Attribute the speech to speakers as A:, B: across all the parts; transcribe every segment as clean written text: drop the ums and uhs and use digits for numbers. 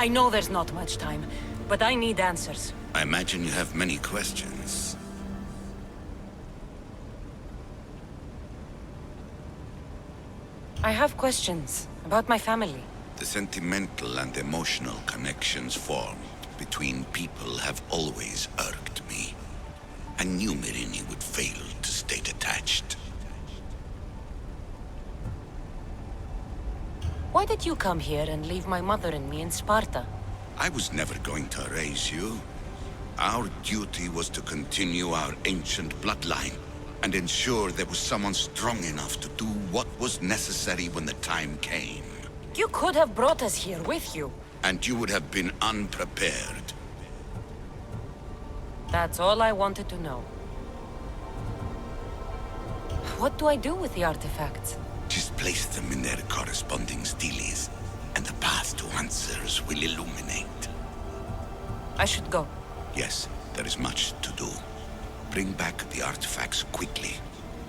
A: I know there's not much time, but I need answers.
B: I imagine you have many questions.
A: I have questions about my family.
B: The sentimental and emotional connections formed between people have always irked me. I knew Myrrine would fail to stay detached.
A: Why did you come here and leave my mother and me in Sparta?
B: I was never going to erase you. Our duty was to continue our ancient bloodline and ensure there was someone strong enough to do what was necessary when the time came.
A: You could have brought us here with you.
B: And you would have been unprepared.
A: That's all I wanted to know. What do I do with the artifacts?
B: Just place them in their corresponding steles, and the path to answers will illuminate.
A: I should go.
B: Yes, there is much to do. Bring back the artifacts quickly.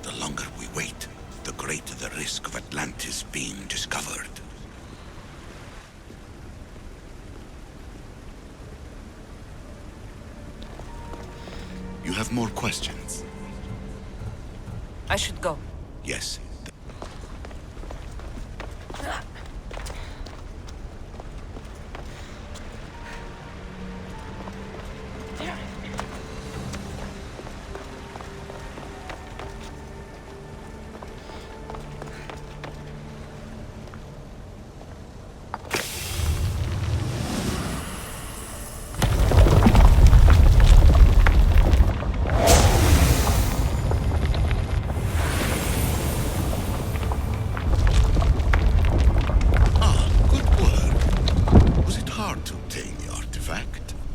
B: The longer we wait, the greater the risk of Atlantis being discovered. You have more questions?
A: I should go.
B: Yes.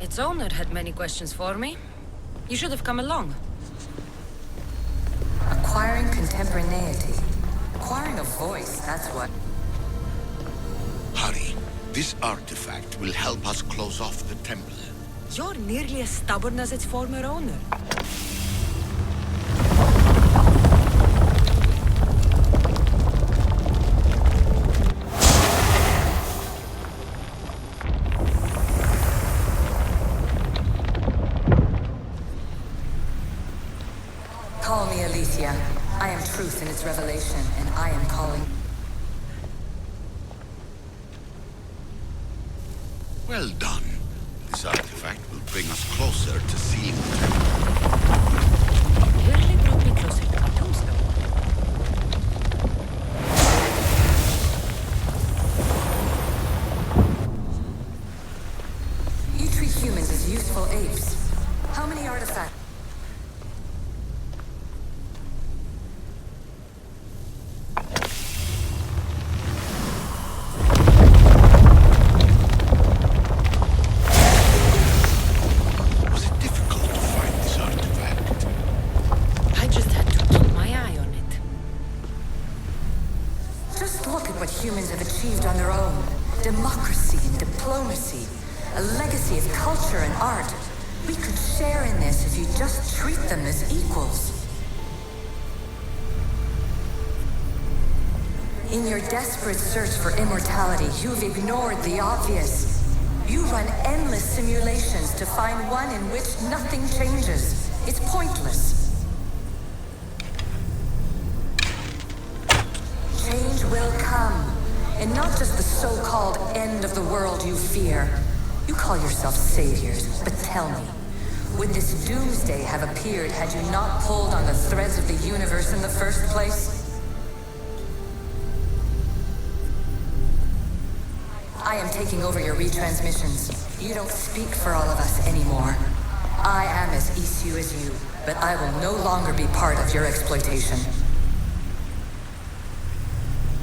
A: Its owner had many questions for me. You should have come along.
C: Acquiring contemporaneity. Acquiring a voice, that's what.
B: Hurry. This artifact will help us close off the temple.
A: You're nearly as stubborn as its former owner.
C: Call me Alicia. I am truth in its revelation, and I am calling.
B: Well done. This artifact will bring us closer to seeing the temple.
A: Really brought me closer to my tombstone.
C: You treat humans as useful apes. How many artifacts? Humans have achieved on their own. Democracy and diplomacy. A legacy of culture and art. We could share in this if you just treat them as equals. In your desperate search for immortality, you've ignored the obvious. You run endless simulations to find one in which nothing changes. It's pointless. Change will come. And not just the so-called end of the world you fear. You call yourselves saviors, but tell me, would this doomsday have appeared had you not pulled on the threads of the universe in the first place? I am taking over your retransmissions. You don't speak for all of us anymore. I am as issue as you, but I will no longer be part of your exploitation.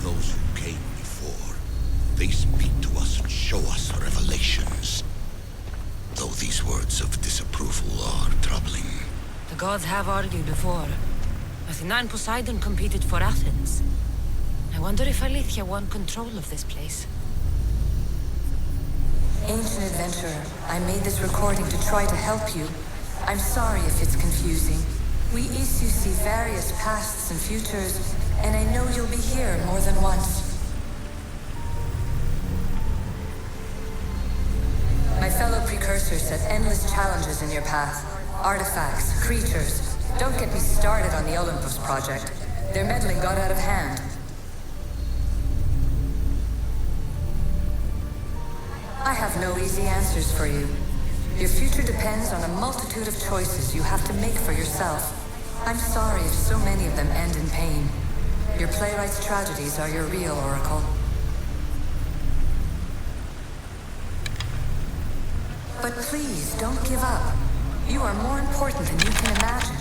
B: Those who came before, they speak to us and show us revelations. Though these words of disapproval are troubling.
A: The gods have argued before. Athena and Poseidon competed for Athens. I wonder if Aletheia won control of this place.
C: Ancient adventurer, I made this recording to try to help you. I'm sorry if it's confusing. We issue see various pasts and futures, and I know you'll be here. more than once. precursors set endless challenges in your path. Artifacts, creatures. Don't get me started on the Olympus project. Their meddling got out of hand. I have no easy answers for you. Your future depends on a multitude of choices you have to make for yourself. I'm sorry if so many of them end in pain. Your playwright's tragedies are your real oracle. But please, don't give up. You are more important than you can imagine.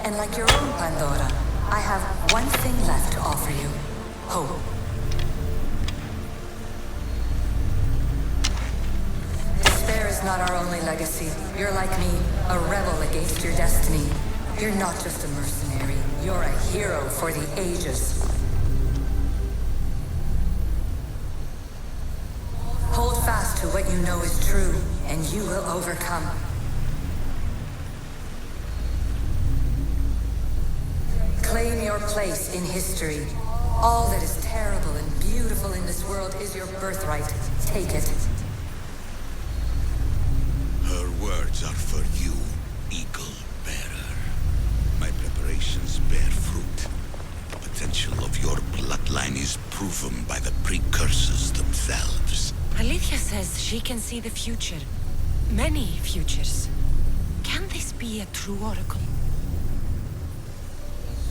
C: And like your own Pandora, I have one thing left to offer you. Hope. Despair is not our only legacy. You're like me, a rebel against your destiny. You're not just a mercenary. You're a hero for the ages. Hold fast to what you know is true, and you will overcome. Claim your place in history. All that is terrible and beautiful in this world is your birthright. Take it.
B: Her words are for you, Eagle Bearer. My preparations bear fruit. The potential of your bloodline is proven by the precursors themselves.
A: Alethea says she can see the future. Many futures. Can this be a true oracle?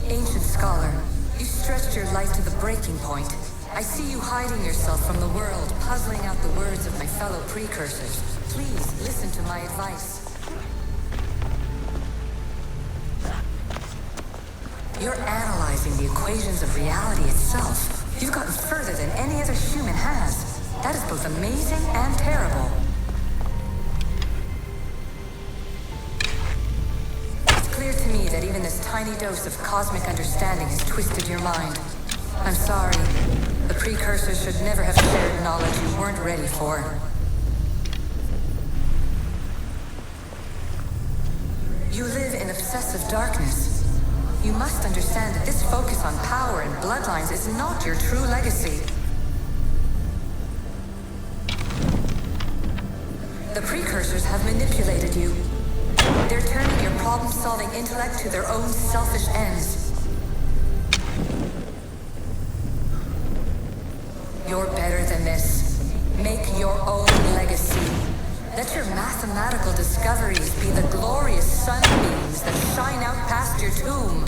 C: Ancient scholar, you stretched your life to the breaking point. I see you hiding yourself from the world, puzzling out the words of my fellow precursors. Please, listen to my advice. You're analyzing the equations of reality itself. You've gotten further than any other human has. That is both amazing and terrible. It's clear to me that even this tiny dose of cosmic understanding has twisted your mind. I'm sorry. The precursors should never have shared knowledge you weren't ready for. You live in obsessive darkness. You must understand that this focus on power and bloodlines is not your true legacy. The precursors have manipulated you. They're turning your problem-solving intellect to their own selfish ends. You're better than this. Make your own legacy. Let your mathematical discoveries be the glorious sunbeams that shine out past your tomb.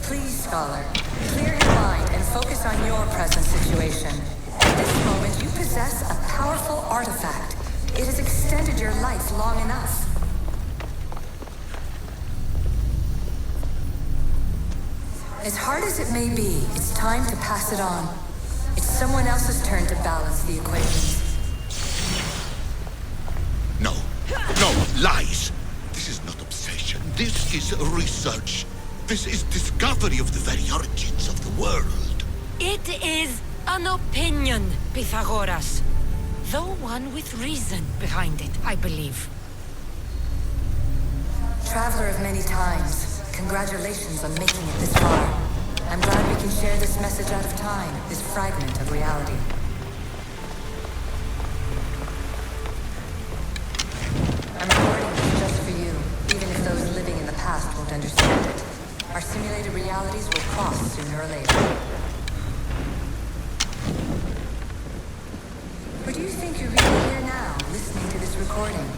C: Please, scholar, clear your mind and focus on your present situation. At this moment, you possess a powerful artifact. It has extended your life long enough. As hard as it may be, it's time to pass it on. It's someone else's turn to balance the equations.
B: No, lies! This is not obsession. This is research. This is discovery of the very origins of the world.
A: It is an opinion, Pythagoras. Though one with reason behind it, I believe.
C: Traveler of many times, congratulations on making it this far. I'm glad we can share this message out of time, this fragment of reality. I'm recording this just for you, even if those living in the past won't understand it. Our simulated realities will cross sooner or later. Or do you think you're really here now, listening to this recording?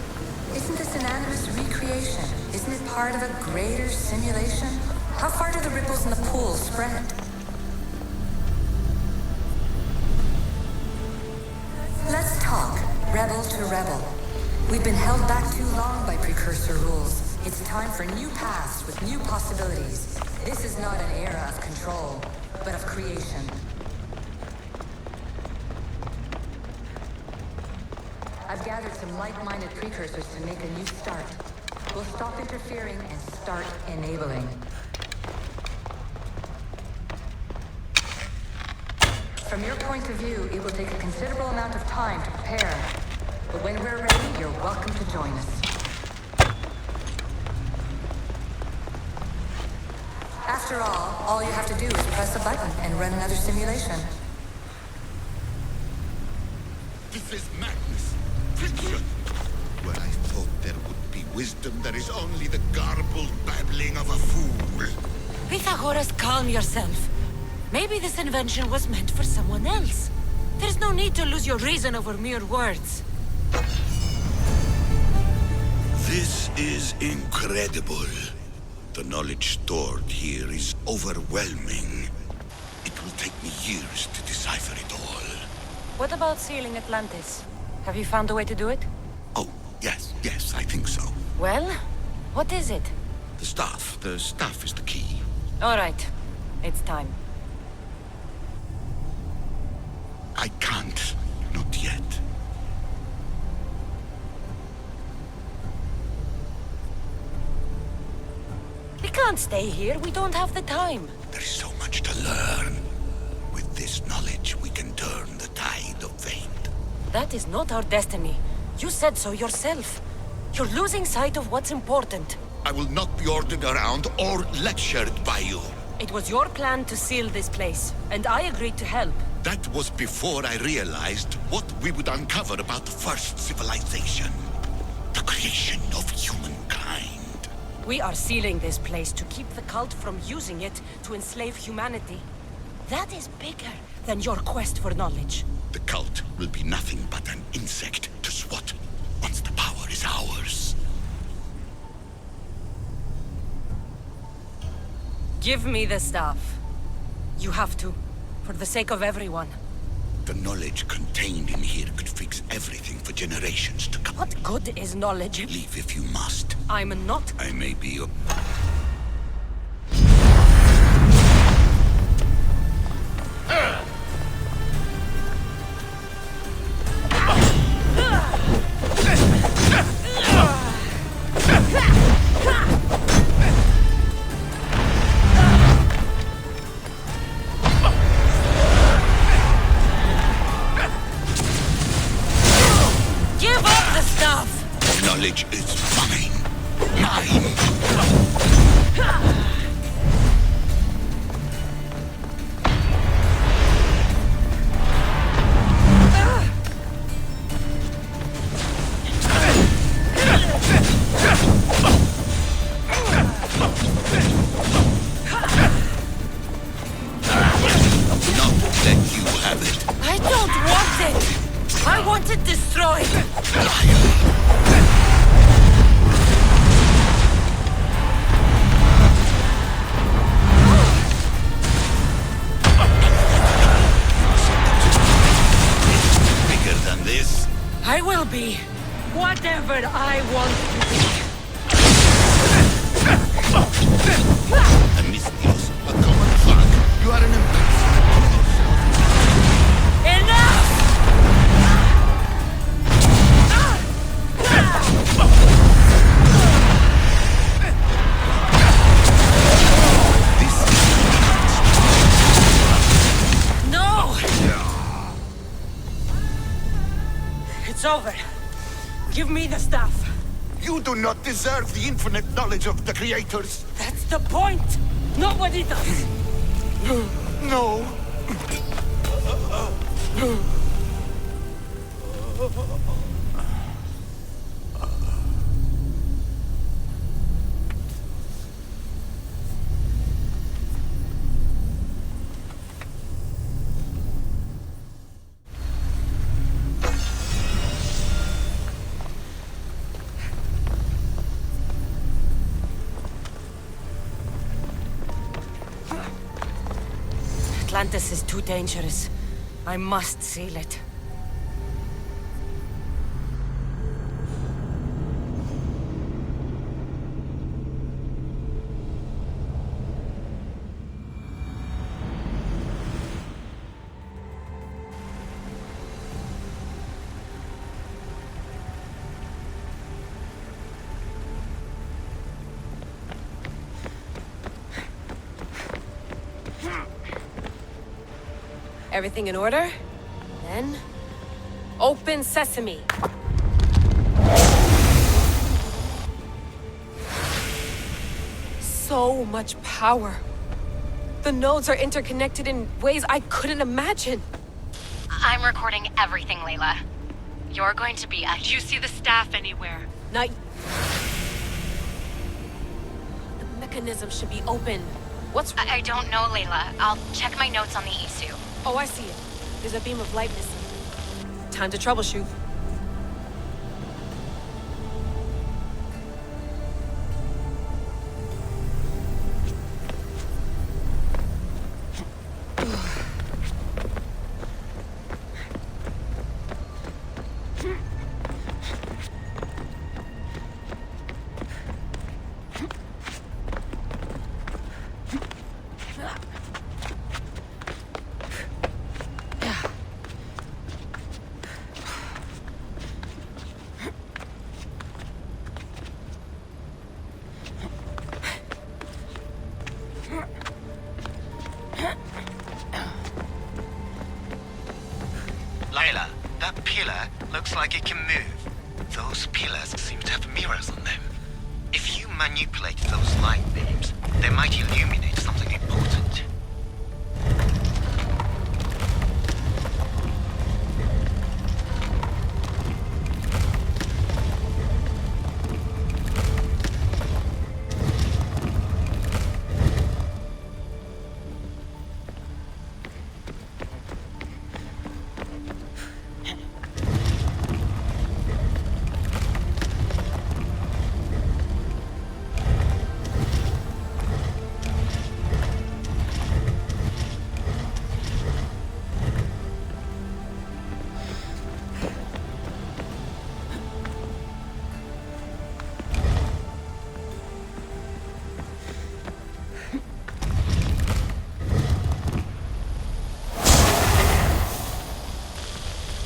C: Isn't this an animus recreation? Isn't it part of a greater simulation? How far do the ripples in the pool spread? Let's talk, rebel to rebel. We've been held back too long by precursor rules. It's time for new paths with new possibilities. This is not an era of control, but of creation. I've gathered some like-minded precursors to make a new start. We'll stop interfering and start enabling. From your point of view, it will take a considerable amount of time to prepare. But when we're ready, you're welcome to join us. After all you have to do is press a button and run another simulation.
B: This is madness. Fiction. Where I thought there would be wisdom, there is only the garbled babbling of a fool.
A: Pythagoras, calm yourself. Maybe this invention was meant for someone else. There's no need to lose your reason over mere words.
B: This is incredible. The knowledge stored here is overwhelming. It will take me years to decipher it all.
A: What about sealing Atlantis? Have you found a way to do it?
B: Oh, yes, I think so.
A: Well, what is it?
B: The staff. The staff is the key.
A: All right. It's time.
B: I can't. Not yet.
A: We can't stay here. We don't have the time.
B: There is so much to learn. With this knowledge, we can turn the tide of fate.
A: That is not our destiny. You said so yourself. You're losing sight of what's important.
B: I will not be ordered around or lectured by you.
A: It was your plan to seal this place, and I agreed to help.
B: That was before I realized what we would uncover about the first civilization. The creation of humankind.
A: We are sealing this place to keep the cult from using it to enslave humanity. That is bigger than your quest for knowledge.
B: The cult will be nothing but an insect to swat once the power is ours.
A: Give me the staff. You have to, for the sake of everyone.
B: The knowledge contained in here could fix everything for generations to come.
A: What good is knowledge?
B: Leave if you must.
A: I'm not.
B: I may be a... Knowledge is mine. Mine! Not let you have it.
A: I don't want it! I want it destroyed!
B: Liar!
A: I will be whatever I want to be.
B: Amistios, a common thug. You are an embarrassment.
A: Enough! No! It's over. Give me the staff.
B: You do not deserve the infinite knowledge of the creators.
A: That's the point. Nobody does.
B: No.
A: Atlantis is too dangerous. I must seal it. Everything in order? Then... open sesame! So much power. The nodes are interconnected in ways I couldn't imagine.
D: I'm recording everything, Layla. You're going to be
E: Do you see the staff anywhere?
F: Not... The mechanism should be open. What's...
D: I don't know, Layla. I'll check my notes on the Isu.
F: Oh, I see it. There's a beam of light missing. Time to troubleshoot.
G: Layla, that pillar looks like it can move. Those pillars seem to have mirrors on them. If you manipulate those light beams, they might illuminate something important.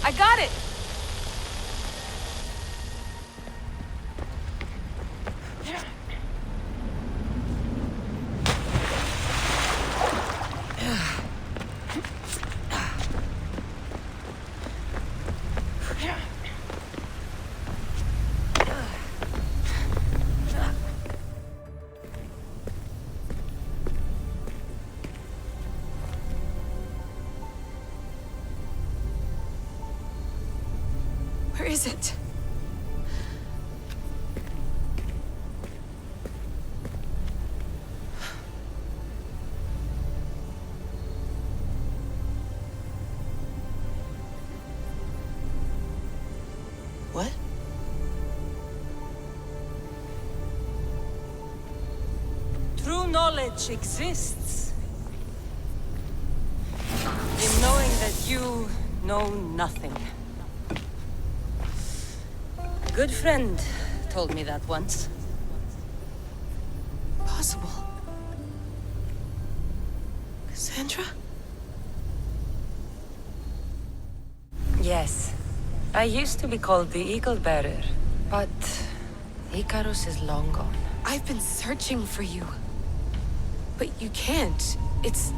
F: I got it! Where is it? What?
A: True knowledge exists in knowing that you know nothing. Good friend told me that once.
F: Possible. Cassandra?
A: Yes. I used to be called the Eagle Bearer, but Icarus is long gone.
F: I've been searching for you. But you can't. It's...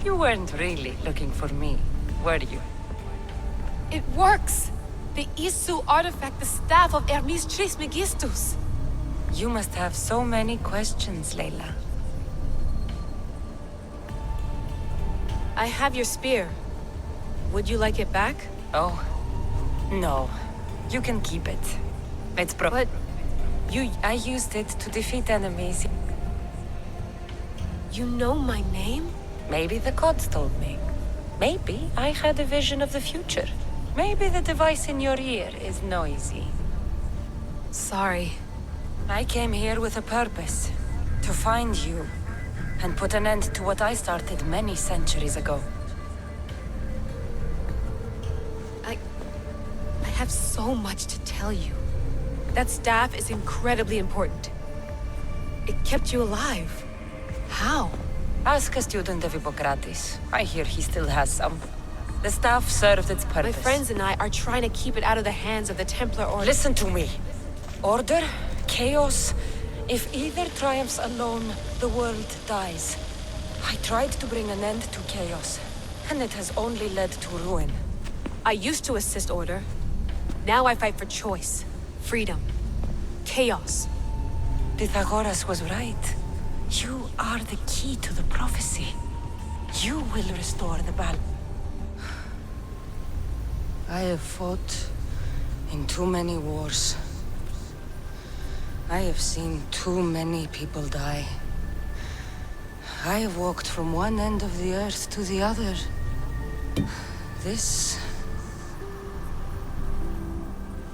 A: You weren't really looking for me, were you?
F: It works! The Isu artifact, the staff of Hermes Trismegistus.
A: You must have so many questions, Layla.
F: I have your spear. Would you like it back?
A: Oh, no. You can keep it. It's
F: But
A: I used it to defeat enemies.
F: you know my name?
A: Maybe the gods told me. Maybe I had a vision of the future. Maybe the device in your ear is noisy.
F: Sorry.
A: I came here with a purpose. To find you. And put an end to what I started many centuries ago.
F: I have so much to tell you. That staff is incredibly important. It kept you alive. How?
A: Ask a student of Hippocrates. I hear he still has some. The staff served its purpose.
F: My friends and I are trying to keep it out of the hands of the Templar Order.
A: Listen to me. Order, chaos. If either triumphs alone, the world dies. I tried to bring an end to chaos, and it has only led to ruin.
F: I used to assist Order. Now I fight for choice, freedom, chaos.
A: Pythagoras was right. You are the key to the prophecy. You will restore the balance. I have fought in too many wars. I have seen too many people die. I have walked from one end of the earth to the other. This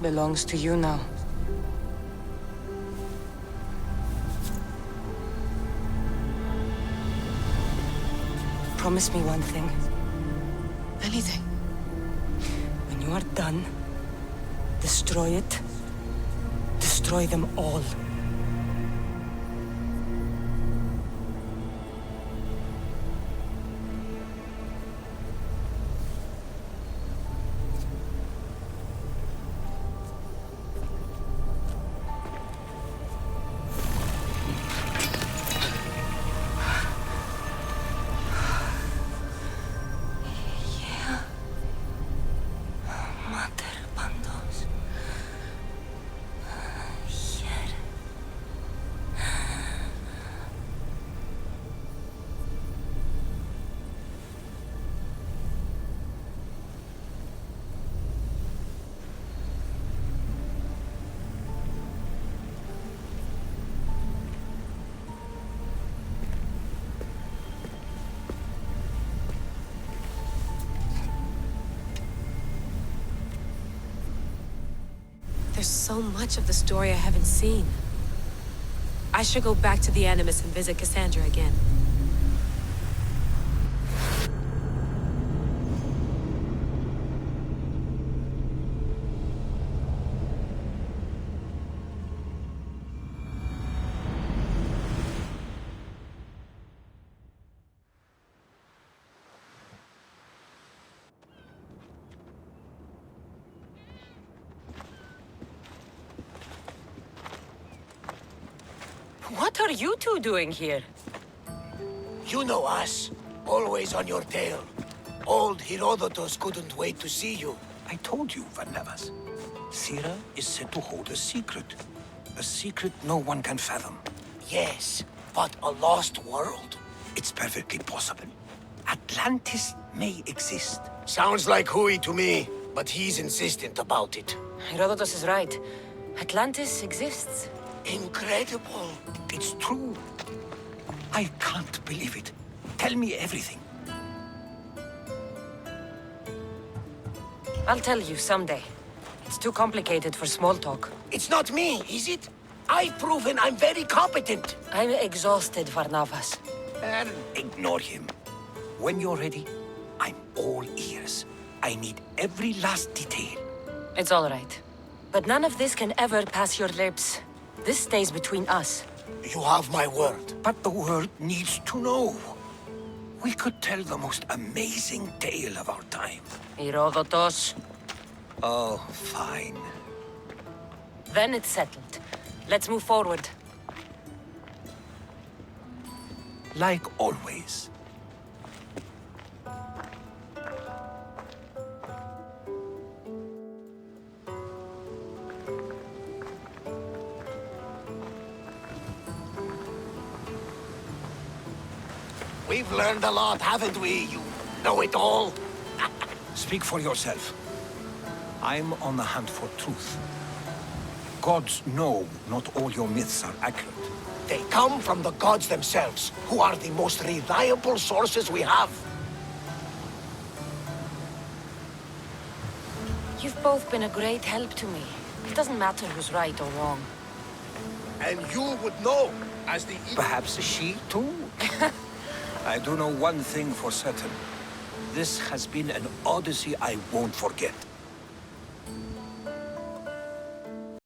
A: belongs to you now. Promise me one thing.
F: Anything.
A: When you are done, destroy it. Destroy them all.
F: There's so much of the story I haven't seen. I should go back to the Animus and visit Cassandra again.
A: What are you two doing here?
H: You know us. Always on your tail. Old Herodotus couldn't wait to see you.
I: I told you, Varnavas. Sira is said to hold a secret. A secret no one can fathom.
H: Yes, but a lost world?
I: It's perfectly possible. Atlantis may exist.
H: Sounds like Hui to me, but he's insistent about it.
A: Herodotus is right. Atlantis exists.
H: Incredible.
I: It's true. I can't believe it. Tell me everything.
A: I'll tell you someday. It's too complicated for small talk.
H: It's not me, is it? I've proven I'm very competent.
A: I'm exhausted, Varnavas.
I: And ignore him. When you're ready, I'm all ears. I need every last detail.
A: It's all right. But none of this can ever pass your lips. This stays between us.
H: You have my word.
I: But the world needs to know. We could tell the most amazing tale of our time.
A: Herodotus.
I: Oh, fine.
A: Then it's settled. Let's move forward.
I: Like always.
H: We've learned a lot, haven't we, you know-it-all?
I: Speak for yourself. I'm on the hunt for truth. Gods know not all your myths are accurate.
H: They come from the gods themselves, who are the most reliable sources we have.
A: You've both been a great help to me. It doesn't matter who's right or wrong.
H: And you would know, as the...
I: Perhaps she too? I do know one thing for certain. This has been an Odyssey I won't forget.